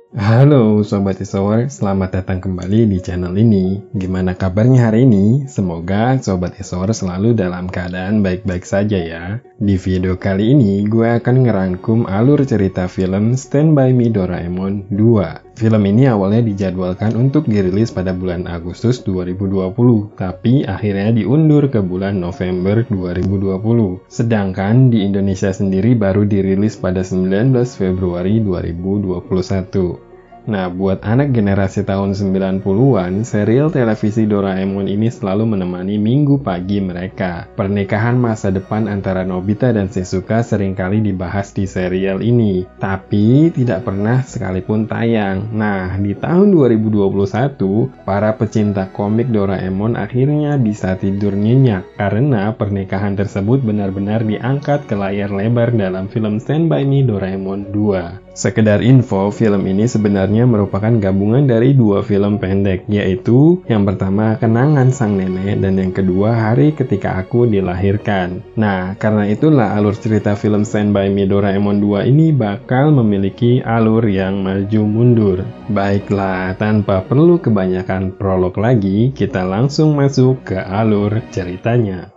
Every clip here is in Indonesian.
Halo Sobat Isowar, selamat datang kembali di channel ini. Gimana kabarnya hari ini? Semoga Sobat Isowar selalu dalam keadaan baik-baik saja ya. Di video kali ini, gue akan ngerangkum alur cerita film Stand By Me Doraemon 2. Film ini awalnya dijadwalkan untuk dirilis pada bulan Agustus 2020, tapi akhirnya diundur ke bulan November 2020. Sedangkan di Indonesia sendiri baru dirilis pada 19 Februari 2021. Nah, buat anak generasi tahun 90-an, serial televisi Doraemon ini selalu menemani minggu pagi mereka. Pernikahan masa depan antara Nobita dan Shizuka seringkali dibahas di serial ini, tapi tidak pernah sekalipun tayang. Nah, di tahun 2021, para pecinta komik Doraemon akhirnya bisa tidur nyenyak karena pernikahan tersebut benar-benar diangkat ke layar lebar dalam film Stand By Me Doraemon 2. Sekedar info, film ini sebenarnya merupakan gabungan dari dua film pendek, yaitu yang pertama Kenangan Sang Nenek dan yang kedua Hari Ketika Aku Dilahirkan. Nah, karena itulah alur cerita film Stand By Me Doraemon 2 ini bakal memiliki alur yang maju mundur. Baiklah, tanpa perlu kebanyakan prolog lagi, kita langsung masuk ke alur ceritanya.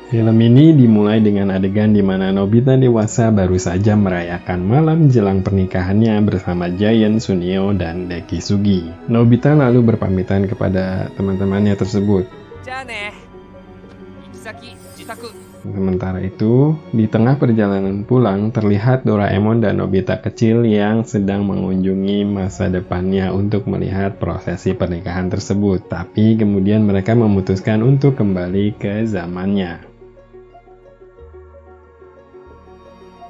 Film ini dimulai dengan adegan di mana Nobita dewasa baru saja merayakan malam jelang pernikahannya bersama Giant, Sunio, dan Deki Sugi. Nobita lalu berpamitan kepada teman-temannya tersebut. Sementara itu, di tengah perjalanan pulang, terlihat Doraemon dan Nobita kecil yang sedang mengunjungi masa depannya untuk melihat prosesi pernikahan tersebut. Tapi kemudian mereka memutuskan untuk kembali ke zamannya.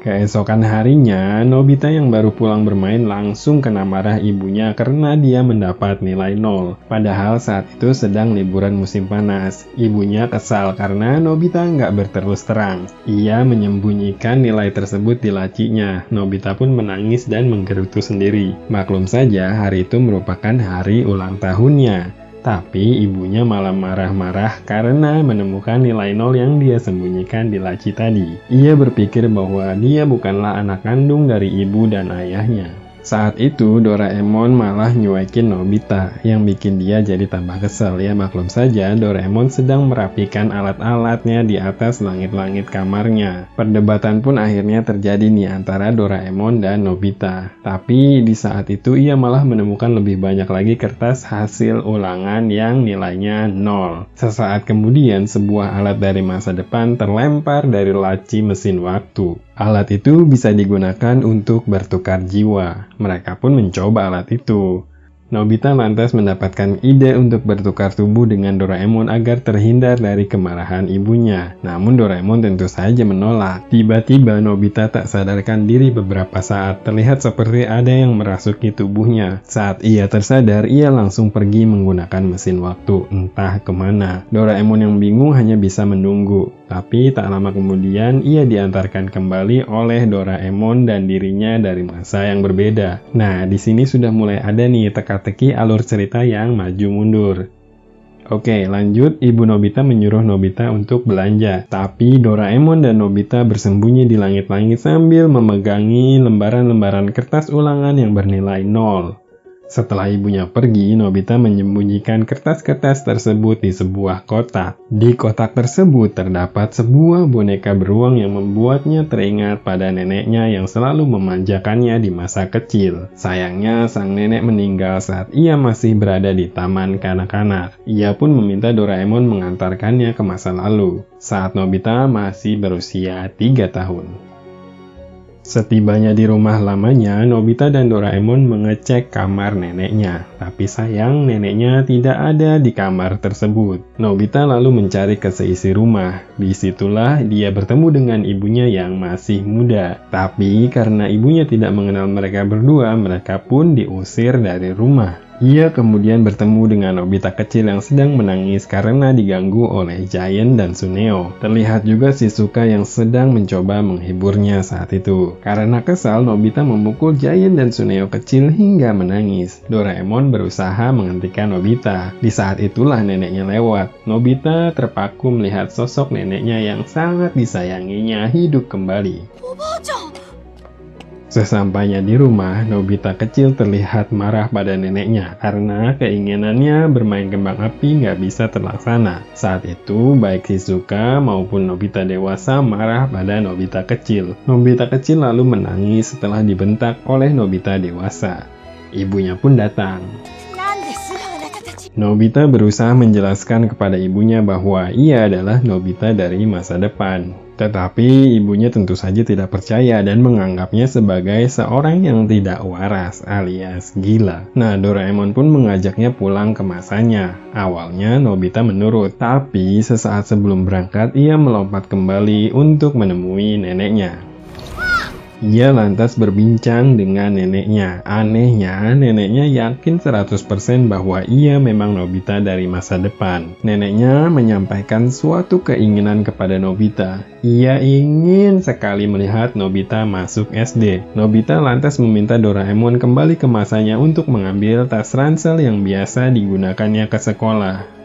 Keesokan harinya, Nobita yang baru pulang bermain langsung kena marah ibunya karena dia mendapat nilai 0. Padahal saat itu sedang liburan musim panas. Ibunya kesal karena Nobita nggak berterus terang. Ia menyembunyikan nilai tersebut di lacinya. Nobita pun menangis dan menggerutu sendiri. Maklum saja, hari itu merupakan hari ulang tahunnya. Tapi ibunya malah marah-marah karena menemukan nilai 0 yang dia sembunyikan di laci tadi. Ia berpikir bahwa dia bukanlah anak kandung dari ibu dan ayahnya. Saat itu Doraemon malah nyuekin Nobita yang bikin dia jadi tambah kesel. Ya maklum saja Doraemon sedang merapikan alat-alatnya di atas langit-langit kamarnya. Perdebatan pun akhirnya terjadi nih antara Doraemon dan Nobita. Tapi di saat itu ia malah menemukan lebih banyak lagi kertas hasil ulangan yang nilainya 0. Sesaat kemudian sebuah alat dari masa depan terlempar dari laci mesin waktu. Alat itu bisa digunakan untuk bertukar jiwa. Mereka pun mencoba alat itu. Nobita lantas mendapatkan ide untuk bertukar tubuh dengan Doraemon agar terhindar dari kemarahan ibunya. Namun Doraemon tentu saja menolak. Tiba-tiba Nobita tak sadarkan diri beberapa saat. Terlihat seperti ada yang merasuki tubuhnya. Saat ia tersadar, ia langsung pergi menggunakan mesin waktu. Entah kemana. Doraemon yang bingung hanya bisa menunggu. Tapi tak lama kemudian ia diantarkan kembali oleh Doraemon dan dirinya dari masa yang berbeda. Nah, di sini sudah mulai ada nih teka-teki alur cerita yang maju mundur. Oke, lanjut. Ibu Nobita menyuruh Nobita untuk belanja. Tapi Doraemon dan Nobita bersembunyi di langit-langit sambil memegangi lembaran-lembaran kertas ulangan yang bernilai 0. Setelah ibunya pergi, Nobita menyembunyikan kertas-kertas tersebut di sebuah kotak. Di kotak tersebut terdapat sebuah boneka beruang yang membuatnya teringat pada neneknya yang selalu memanjakannya di masa kecil. Sayangnya, sang nenek meninggal saat ia masih berada di taman kanak-kanak. Ia pun meminta Doraemon mengantarkannya ke masa lalu, saat Nobita masih berusia 3 tahun. Setibanya di rumah lamanya, Nobita dan Doraemon mengecek kamar neneknya. Tapi sayang, neneknya tidak ada di kamar tersebut. Nobita lalu mencari ke seisi rumah. Disitulah dia bertemu dengan ibunya yang masih muda. Tapi karena ibunya tidak mengenal mereka berdua, mereka pun diusir dari rumah. Ia kemudian bertemu dengan Nobita kecil yang sedang menangis karena diganggu oleh Giant dan Suneo. Terlihat juga Shizuka yang sedang mencoba menghiburnya saat itu. Karena kesal, Nobita memukul Giant dan Suneo kecil hingga menangis. Doraemon berusaha menghentikan Nobita. Di saat itulah neneknya lewat. Nobita terpaku melihat sosok neneknya yang sangat disayanginya hidup kembali. Sesampainya di rumah, Nobita kecil terlihat marah pada neneknya karena keinginannya bermain kembang api nggak bisa terlaksana. Saat itu, baik Shizuka maupun Nobita dewasa marah pada Nobita kecil. Nobita kecil lalu menangis setelah dibentak oleh Nobita dewasa. Ibunya pun datang. Nobita berusaha menjelaskan kepada ibunya bahwa ia adalah Nobita dari masa depan. Tetapi ibunya tentu saja tidak percaya dan menganggapnya sebagai seorang yang tidak waras alias gila. Nah, Doraemon pun mengajaknya pulang ke masanya. Awalnya Nobita menurut, tapi sesaat sebelum berangkat ia melompat kembali untuk menemui neneknya. Ia lantas berbincang dengan neneknya. Anehnya, neneknya yakin 100% bahwa ia memang Nobita dari masa depan. Neneknya menyampaikan suatu keinginan kepada Nobita. Ia ingin sekali melihat Nobita masuk SD. Nobita lantas meminta Doraemon kembali ke masanya untuk mengambil tas ransel yang biasa digunakannya ke sekolah.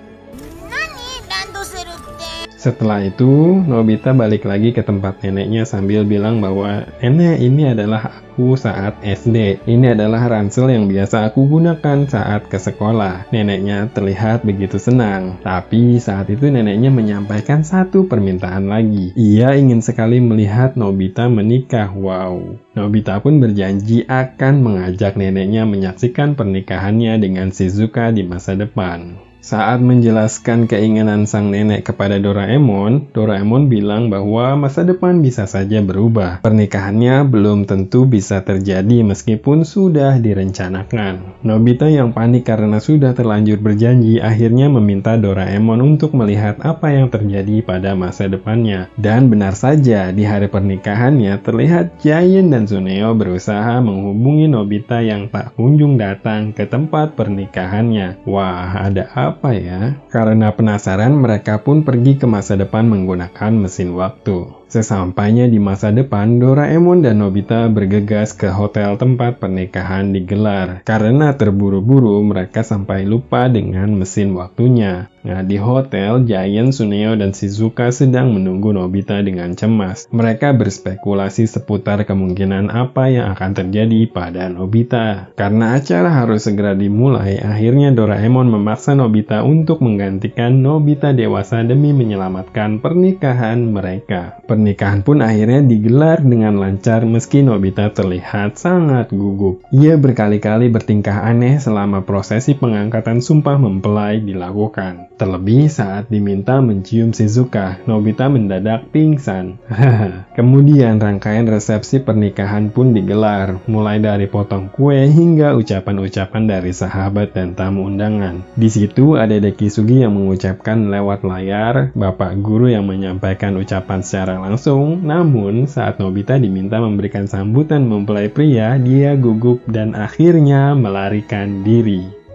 Setelah itu, Nobita balik lagi ke tempat neneknya sambil bilang bahwa nenek, ini adalah aku saat SD. Ini adalah ransel yang biasa aku gunakan saat ke sekolah. Neneknya terlihat begitu senang. Tapi saat itu neneknya menyampaikan satu permintaan lagi. Ia ingin sekali melihat Nobita menikah. Wow. Nobita pun berjanji akan mengajak neneknya menyaksikan pernikahannya dengan Shizuka di masa depan. Saat menjelaskan keinginan sang nenek kepada Doraemon, Doraemon bilang bahwa masa depan bisa saja berubah. Pernikahannya belum tentu bisa terjadi meskipun sudah direncanakan. Nobita yang panik karena sudah terlanjur berjanji akhirnya meminta Doraemon untuk melihat apa yang terjadi pada masa depannya. Dan benar saja, di hari pernikahannya terlihat Giant dan Suneo berusaha menghubungi Nobita yang tak kunjung datang ke tempat pernikahannya. Wah, ada apa ya? Karena penasaran, mereka pun pergi ke masa depan menggunakan mesin waktu. Sesampainya di masa depan, Doraemon dan Nobita bergegas ke hotel tempat pernikahan digelar. Karena terburu-buru, mereka sampai lupa dengan mesin waktunya. Nah, di hotel, Giant, Suneo, dan Shizuka sedang menunggu Nobita dengan cemas. Mereka berspekulasi seputar kemungkinan apa yang akan terjadi pada Nobita. Karena acara harus segera dimulai, akhirnya Doraemon memaksa Nobita untuk menggantikan Nobita dewasa demi menyelamatkan pernikahan mereka. Pernikahan pun akhirnya digelar dengan lancar meski Nobita terlihat sangat gugup. Ia berkali-kali bertingkah aneh selama prosesi pengangkatan sumpah mempelai dilakukan. Terlebih saat diminta mencium Shizuka, Nobita mendadak pingsan. Kemudian rangkaian resepsi pernikahan pun digelar, mulai dari potong kue hingga ucapan-ucapan dari sahabat dan tamu undangan. Di situ ada Dekisugi yang mengucapkan lewat layar, bapak guru yang menyampaikan ucapan secara langsung, namun saat Nobita diminta memberikan sambutan mempelai pria, dia gugup dan akhirnya melarikan diri.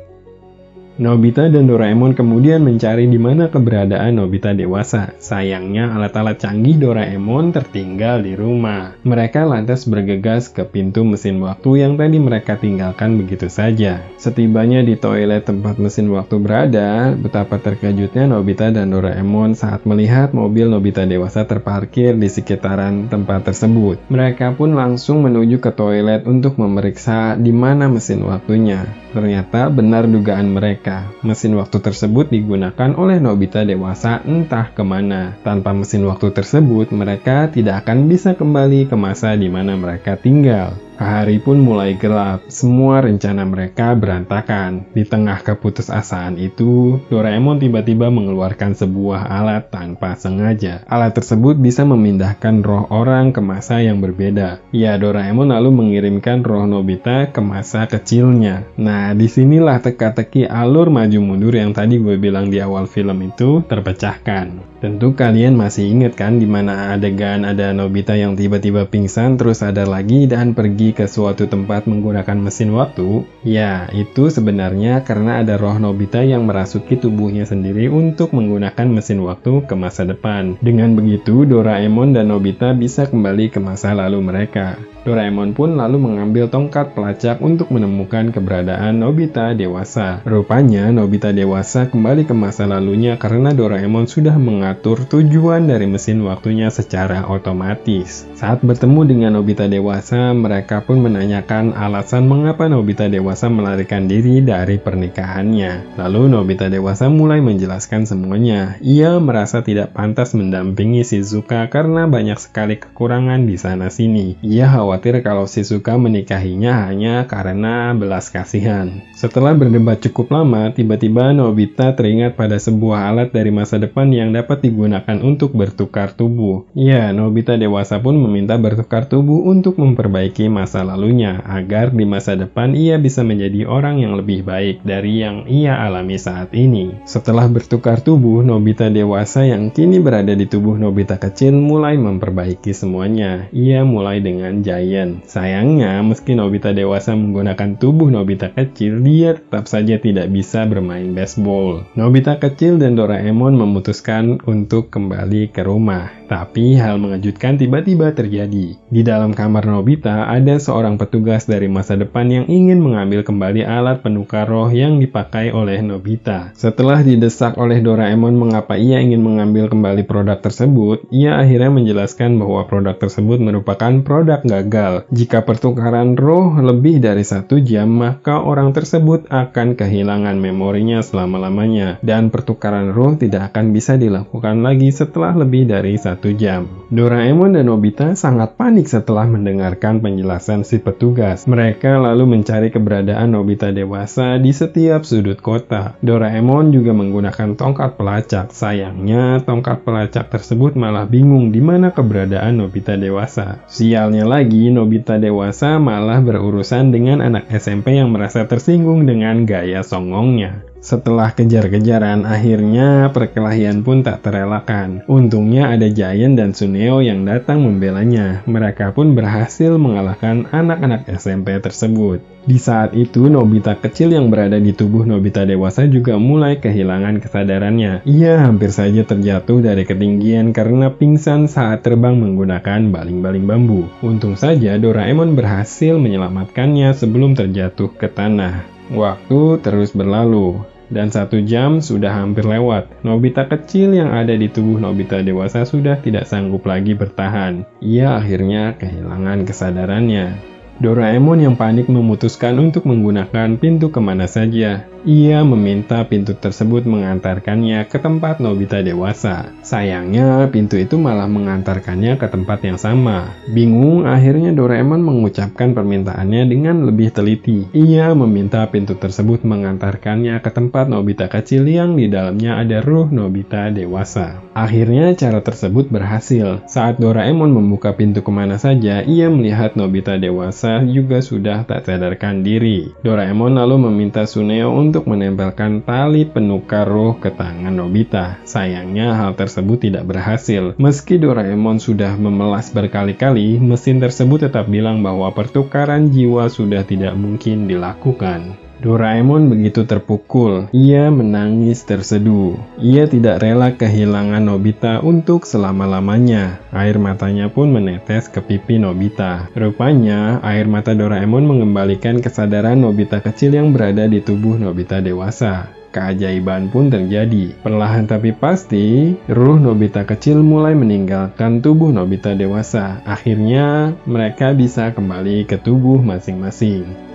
Nobita dan Doraemon kemudian mencari di mana keberadaan Nobita dewasa. Sayangnya alat-alat canggih Doraemon tertinggal di rumah. Mereka lantas bergegas ke pintu mesin waktu yang tadi mereka tinggalkan begitu saja. Setibanya di toilet tempat mesin waktu berada, betapa terkejutnya Nobita dan Doraemon saat melihat mobil Nobita dewasa terparkir di sekitaran tempat tersebut. Mereka pun langsung menuju ke toilet untuk memeriksa di mana mesin waktunya. Ternyata benar dugaan mereka. Mesin waktu tersebut digunakan oleh Nobita dewasa entah kemana. Tanpa mesin waktu tersebut, mereka tidak akan bisa kembali ke masa di mana mereka tinggal. Hari pun mulai gelap, semua rencana mereka berantakan. Di tengah keputusasaan itu, Doraemon tiba-tiba mengeluarkan sebuah alat tanpa sengaja. Alat tersebut bisa memindahkan roh orang ke masa yang berbeda. Ya, Doraemon lalu mengirimkan roh Nobita ke masa kecilnya. Nah, disinilah teka-teki alur maju mundur yang tadi gue bilang di awal film itu terpecahkan. Tentu kalian masih ingat kan di mana adegan ada Nobita yang tiba-tiba pingsan terus sadar lagi dan pergi pergi ke suatu tempat menggunakan mesin waktu? Ya, itu sebenarnya karena ada roh Nobita yang merasuki tubuhnya sendiri untuk menggunakan mesin waktu ke masa depan. Dengan begitu, Doraemon dan Nobita bisa kembali ke masa lalu mereka. Doraemon pun lalu mengambil tongkat pelacak untuk menemukan keberadaan Nobita dewasa. Rupanya, Nobita dewasa kembali ke masa lalunya karena Doraemon sudah mengatur tujuan dari mesin waktunya secara otomatis. Saat bertemu dengan Nobita dewasa, mereka pun menanyakan alasan mengapa Nobita dewasa melarikan diri dari pernikahannya. Lalu Nobita dewasa mulai menjelaskan semuanya. Ia merasa tidak pantas mendampingi Shizuka karena banyak sekali kekurangan di sana-sini. Ia khawatir kalau Shizuka menikahinya hanya karena belas kasihan. Setelah berdebat cukup lama, tiba-tiba Nobita teringat pada sebuah alat dari masa depan yang dapat digunakan untuk bertukar tubuh. Ya, Nobita dewasa pun meminta bertukar tubuh untuk memperbaiki masa lalunya, agar di masa depan ia bisa menjadi orang yang lebih baik dari yang ia alami saat ini. Setelah bertukar tubuh, Nobita dewasa yang kini berada di tubuh Nobita kecil mulai memperbaiki semuanya. Ia mulai dengan Giant. Sayangnya, meski Nobita dewasa menggunakan tubuh Nobita kecil, dia tetap saja tidak bisa bermain baseball. Nobita kecil dan Doraemon memutuskan untuk kembali ke rumah. Tapi hal mengejutkan tiba-tiba terjadi. Di dalam kamar Nobita, ada seorang petugas dari masa depan yang ingin mengambil kembali alat penukar roh yang dipakai oleh Nobita. Setelah didesak oleh Doraemon mengapa ia ingin mengambil kembali produk tersebut, ia akhirnya menjelaskan bahwa produk tersebut merupakan produk gagal. Jika pertukaran roh lebih dari 1 jam, maka orang tersebut akan kehilangan memorinya selama-lamanya. Dan pertukaran roh tidak akan bisa dilakukan lagi setelah lebih dari 1 jam. Doraemon dan Nobita sangat panik setelah mendengarkan penjelasan si petugas. Mereka lalu mencari keberadaan Nobita dewasa di setiap sudut kota. Doraemon juga menggunakan tongkat pelacak. Sayangnya, tongkat pelacak tersebut malah bingung di mana keberadaan Nobita dewasa. Sialnya lagi, Nobita dewasa malah berurusan dengan anak SMP yang merasa tersinggung dengan gaya songongnya. Setelah kejar-kejaran, akhirnya perkelahian pun tak terelakkan. Untungnya ada Giant dan Suneo yang datang membelanya. Mereka pun berhasil mengalahkan anak-anak SMP tersebut. Di saat itu, Nobita kecil yang berada di tubuh Nobita dewasa juga mulai kehilangan kesadarannya. Ia hampir saja terjatuh dari ketinggian karena pingsan saat terbang menggunakan baling-baling bambu. Untung saja Doraemon berhasil menyelamatkannya sebelum terjatuh ke tanah. Waktu terus berlalu, dan 1 jam sudah hampir lewat. Nobita kecil yang ada di tubuh Nobita dewasa sudah tidak sanggup lagi bertahan. Ia akhirnya kehilangan kesadarannya. Doraemon yang panik memutuskan untuk menggunakan pintu kemana saja. Ia meminta pintu tersebut mengantarkannya ke tempat Nobita dewasa. Sayangnya, pintu itu malah mengantarkannya ke tempat yang sama. Bingung, akhirnya Doraemon mengucapkan permintaannya dengan lebih teliti. Ia meminta pintu tersebut mengantarkannya ke tempat Nobita kecil yang di dalamnya ada ruh Nobita dewasa. Akhirnya, cara tersebut berhasil. Saat Doraemon membuka pintu kemana saja, ia melihat Nobita dewasa juga sudah tak sadarkan diri. Doraemon lalu meminta Suneo untuk menempelkan tali penukar roh ke tangan Nobita. Sayangnya hal tersebut tidak berhasil. Meski Doraemon sudah memelas berkali-kali, mesin tersebut tetap bilang bahwa pertukaran jiwa sudah tidak mungkin dilakukan. Doraemon begitu terpukul. Ia menangis terseduh. Ia tidak rela kehilangan Nobita untuk selama-lamanya. Air matanya pun menetes ke pipi Nobita. Rupanya, air mata Doraemon mengembalikan kesadaran Nobita kecil yang berada di tubuh Nobita dewasa. Keajaiban pun terjadi. Perlahan tapi pasti, ruh Nobita kecil mulai meninggalkan tubuh Nobita dewasa. Akhirnya, mereka bisa kembali ke tubuh masing-masing.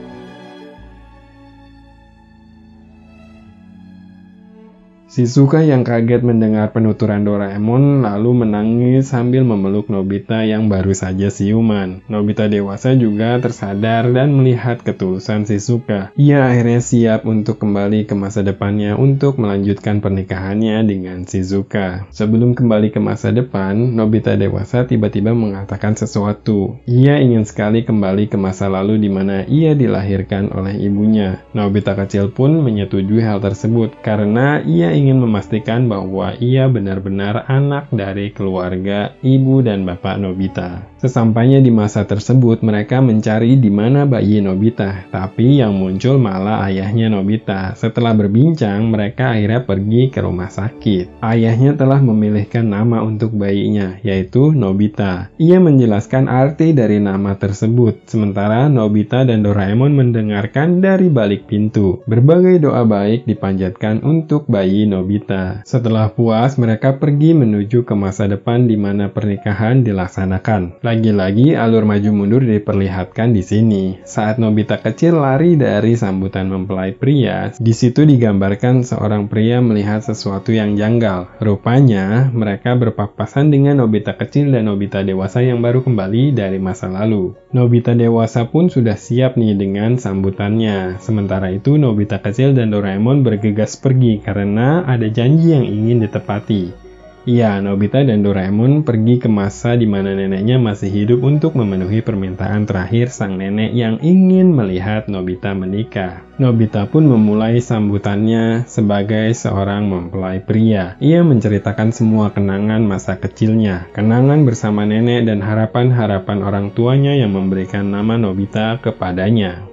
Shizuka yang kaget mendengar penuturan Doraemon lalu menangis sambil memeluk Nobita yang baru saja siuman. Nobita dewasa juga tersadar dan melihat ketulusan Shizuka. Ia akhirnya siap untuk kembali ke masa depannya untuk melanjutkan pernikahannya dengan Shizuka. Sebelum kembali ke masa depan, Nobita dewasa tiba-tiba mengatakan sesuatu. Ia ingin sekali kembali ke masa lalu di mana ia dilahirkan oleh ibunya. Nobita kecil pun menyetujui hal tersebut karena ia ingin ingin memastikan bahwa ia benar-benar anak dari keluarga ibu dan bapak Nobita. Sesampainya di masa tersebut, mereka mencari di mana bayi Nobita, tapi yang muncul malah ayahnya Nobita. Setelah berbincang, mereka akhirnya pergi ke rumah sakit. Ayahnya telah memilihkan nama untuk bayinya, yaitu Nobita. Ia menjelaskan arti dari nama tersebut, sementara Nobita dan Doraemon mendengarkan dari balik pintu. Berbagai doa baik dipanjatkan untuk bayi Nobita. Setelah puas, mereka pergi menuju ke masa depan di mana pernikahan dilaksanakan. Lagi-lagi alur maju mundur diperlihatkan di sini. Saat Nobita kecil lari dari sambutan mempelai pria, di situ digambarkan seorang pria melihat sesuatu yang janggal. Rupanya, mereka berpapasan dengan Nobita kecil dan Nobita dewasa yang baru kembali dari masa lalu. Nobita dewasa pun sudah siap nih dengan sambutannya. Sementara itu, Nobita kecil dan Doraemon bergegas pergi karena ada janji yang ingin ditepati. Iya, Nobita dan Doraemon pergi ke masa di mana neneknya masih hidup untuk memenuhi permintaan terakhir sang nenek yang ingin melihat Nobita menikah. Nobita pun memulai sambutannya sebagai seorang mempelai pria. Ia menceritakan semua kenangan masa kecilnya, kenangan bersama nenek dan harapan-harapan orang tuanya yang memberikan nama Nobita kepadanya.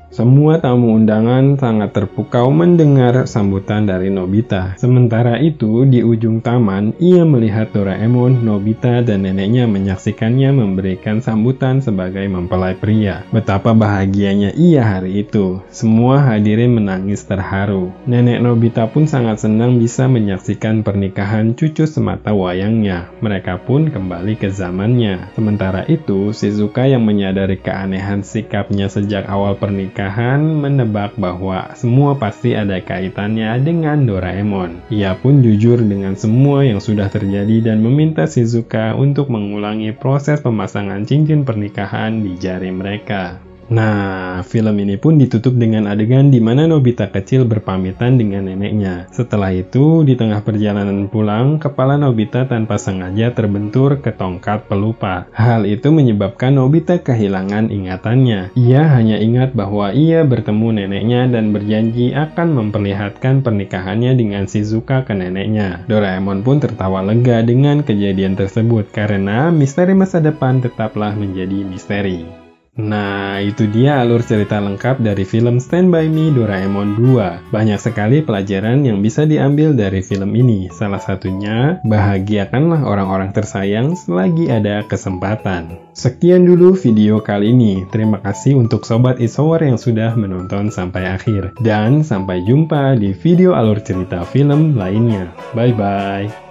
Semua tamu undangan sangat terpukau mendengar sambutan dari Nobita. Sementara itu, di ujung taman, ia melihat Doraemon, Nobita, dan neneknya menyaksikannya memberikan sambutan sebagai mempelai pria. Betapa bahagianya ia hari itu. Semua hadirin menangis terharu. Nenek Nobita pun sangat senang bisa menyaksikan pernikahan cucu semata wayangnya. Mereka pun kembali ke zamannya. Sementara itu, Shizuka yang menyadari keanehan sikapnya sejak awal pernikahan menebak bahwa semua pasti ada kaitannya dengan Doraemon. Ia pun jujur dengan semua yang sudah terjadi dan meminta Shizuka untuk mengulangi proses pemasangan cincin pernikahan di jari mereka. Nah, film ini pun ditutup dengan adegan di mana Nobita kecil berpamitan dengan neneknya. Setelah itu, di tengah perjalanan pulang, kepala Nobita tanpa sengaja terbentur ke tongkat pelupa. Hal itu menyebabkan Nobita kehilangan ingatannya. Ia hanya ingat bahwa ia bertemu neneknya dan berjanji akan memperlihatkan pernikahannya dengan Shizuka ke neneknya. Doraemon pun tertawa lega dengan kejadian tersebut karena misteri masa depan tetaplah menjadi misteri. Nah, itu dia alur cerita lengkap dari film Stand By Me Doraemon 2. Banyak sekali pelajaran yang bisa diambil dari film ini. Salah satunya, bahagiakanlah orang-orang tersayang selagi ada kesempatan. Sekian dulu video kali ini. Terima kasih untuk Sobat Isowar yang sudah menonton sampai akhir. Dan sampai jumpa di video alur cerita film lainnya. Bye-bye.